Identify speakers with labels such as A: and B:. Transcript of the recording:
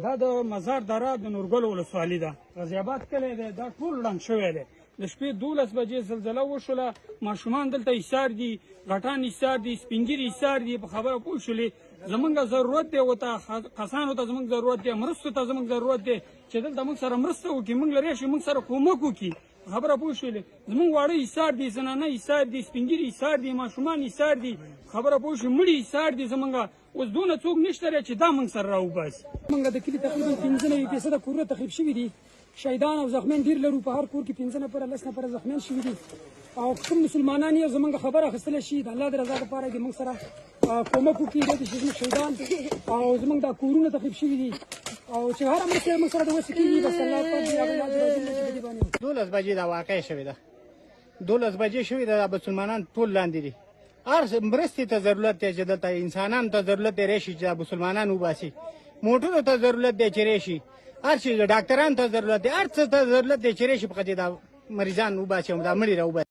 A: دا د مزار دره د نورګل ولسوالي ده. غازي آباد کلی دی، دا ټول ړنګ شوی دی. د شپې 12 بجې زلزله وشوله، ماشومان دلته ایسار دي، غټان ایسار دي، سپین ږیري ایسار دي. په خبره پوه شولې زمونږ ضرورت دی، ورته کسانو ته زمونږ ضرورت دی، مرستو ته زمونږ ضرورت دی چې دلته موږ سره مرسته وکړي، موږ له راشي موږ سره کومک وکړي. خبره پوه شولې زمونږ واړه ایسار دي، زنانه ایسار دي، سپین ږیري ایسار دي، ماشومان ایسار دي. خبره پوه شو مړي ایسار دي. زمونږ اوس دونه څوک نشته چې دا موږ سره راوباسي.
B: موږ د کلي تقریبا 15% کورونه تخریب شوي دي. شهیدان او زخمیان ډیر لرو. په هر کور کې 15 نفره 10 نفره زخمیان شوي دي. او کوم مسلمانان یې زمونږ خبره اخیستلی شي د الله د رضا لپاره دې موږ سره کومک وکړي. چې زموږ شهیدان او زمونږ دا کورونه تخریب شوي دي او چې هر مرسته موږ سره د وسې کېږي. بس الله پاک دې هغه باندې
C: 12 بجې دا واقع شوې ده. 12 بجې شوې ده. مسلمانان ټول لاندې دي. هر مرستې ته ضرورت دی چې دلته انسانانو ته ضرورت دی راشي چې مسلمانان وباسي. موټرو ته ضرورت دی چې راشي. هر شي ډاکټرانو ته ضرورت دی. هر څه ته ضرورت دی چې راشي په دې دا مریضان وباسي او دا مړي راوباسي.